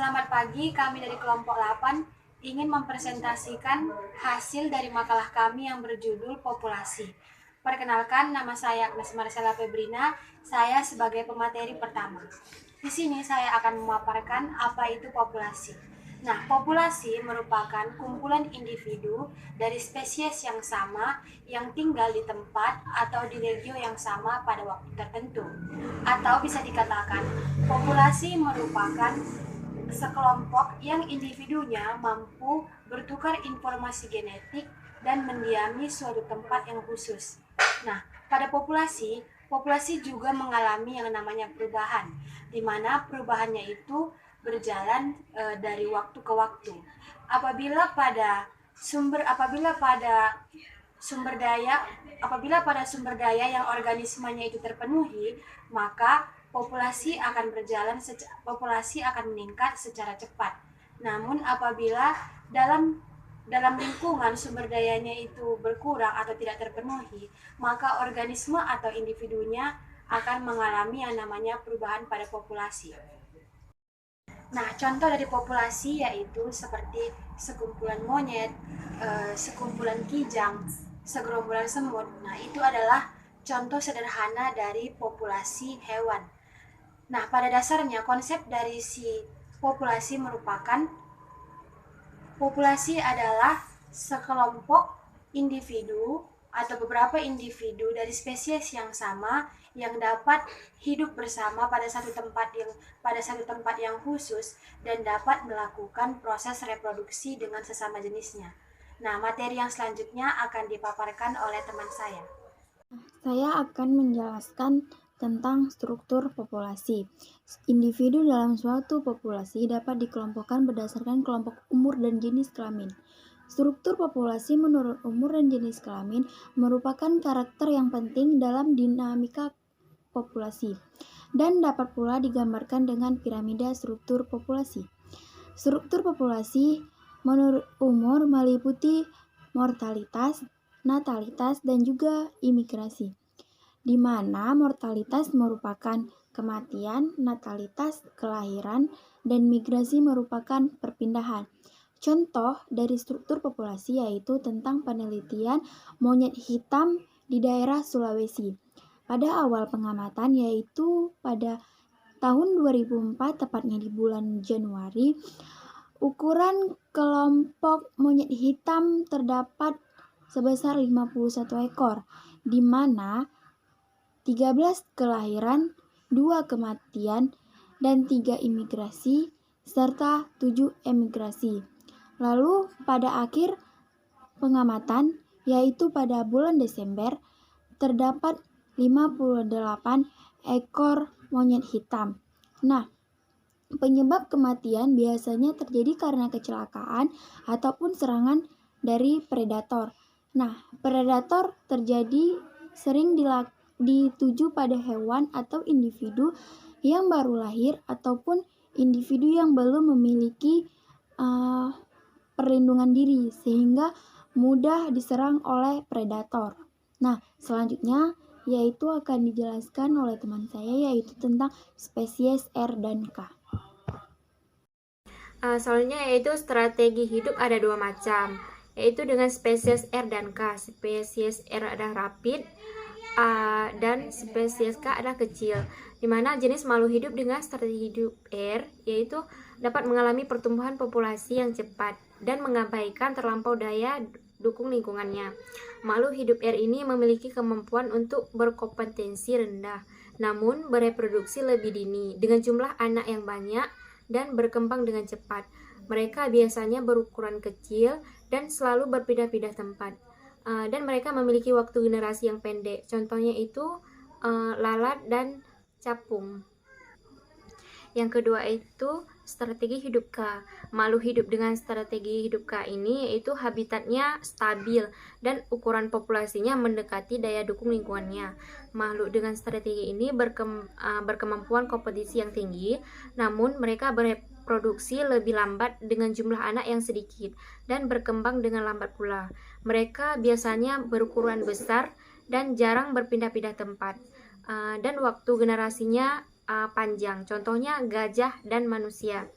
Selamat pagi, kami dari kelompok 8 ingin mempresentasikan hasil dari makalah kami yang berjudul Populasi. Perkenalkan, nama saya Agnes Marcella Febrina, saya sebagai pemateri pertama. Di sini saya akan memaparkan apa itu populasi. Nah, populasi merupakan kumpulan individu dari spesies yang sama yang tinggal di tempat atau di region yang sama pada waktu tertentu. Atau bisa dikatakan, populasi merupakan sekelompok yang individunya mampu bertukar informasi genetik dan mendiami suatu tempat yang khusus. Nah, pada populasi juga mengalami yang namanya perubahan, di mana perubahannya itu berjalan dari waktu ke waktu. Apabila pada sumber daya yang organismenya itu terpenuhi, maka populasi akan meningkat secara cepat. Namun apabila dalam lingkungan sumber dayanya itu berkurang atau tidak terpenuhi, maka organisme atau individunya akan mengalami yang namanya perubahan pada populasi. Nah, contoh dari populasi yaitu seperti sekumpulan monyet, sekumpulan kijang, segerombolan semut. Nah, itu adalah contoh sederhana dari populasi hewan. Nah, pada dasarnya konsep dari si populasi adalah sekelompok individu atau beberapa individu dari spesies yang sama yang dapat hidup bersama pada satu tempat yang khusus dan dapat melakukan proses reproduksi dengan sesama jenisnya. Nah, materi yang selanjutnya akan dipaparkan oleh teman saya. Saya akan menjelaskan tentang struktur populasi. Individu dalam suatu populasi dapat dikelompokkan berdasarkan kelompok umur dan jenis kelamin. Struktur populasi menurut umur dan jenis kelamin merupakan karakter yang penting dalam dinamika populasi dan dapat pula digambarkan dengan piramida struktur populasi. Struktur populasi menurut umur meliputi mortalitas, natalitas, dan juga imigrasi, di mana mortalitas merupakan kematian, natalitas kelahiran, dan migrasi merupakan perpindahan. Contoh dari struktur populasi yaitu tentang penelitian monyet hitam di daerah Sulawesi. Pada awal pengamatan yaitu pada tahun 2004, tepatnya di bulan Januari, ukuran kelompok monyet hitam terdapat sebesar 51 ekor, di mana 13 kelahiran, 2 kematian, dan 3 imigrasi, serta 7 emigrasi. Lalu pada akhir pengamatan, yaitu pada bulan Desember, terdapat 58 ekor monyet hitam. Nah, penyebab kematian biasanya terjadi karena kecelakaan ataupun serangan dari predator. Nah, predator terjadi sering dituju pada hewan atau individu yang baru lahir ataupun individu yang belum memiliki perlindungan diri sehingga mudah diserang oleh predator. Nah, selanjutnya yaitu akan dijelaskan oleh teman saya yaitu tentang spesies R dan K. Soalnya yaitu strategi hidup ada dua macam, yaitu dengan spesies R dan K. Spesies R adalah rapid dan spesies K adalah kecil, di mana jenis makhluk hidup dengan strategi hidup R yaitu dapat mengalami pertumbuhan populasi yang cepat dan mengabaikan terlampau daya dukung lingkungannya. Makhluk hidup R ini memiliki kemampuan untuk berkompetensi rendah, namun bereproduksi lebih dini dengan jumlah anak yang banyak dan berkembang dengan cepat. Mereka biasanya berukuran kecil dan selalu berpindah-pindah tempat. Dan mereka memiliki waktu generasi yang pendek. Contohnya itu lalat dan capung. Yang kedua itu strategi hidup K. Makhluk hidup dengan strategi hidup K ini yaitu habitatnya stabil dan ukuran populasinya mendekati daya dukung lingkungannya. Makhluk dengan strategi ini berkemampuan kompetisi yang tinggi, namun mereka bereproduksi lebih lambat dengan jumlah anak yang sedikit dan berkembang dengan lambat pula. Mereka biasanya berukuran besar dan jarang berpindah-pindah tempat. Dan waktu generasinya panjang, contohnya gajah dan manusia.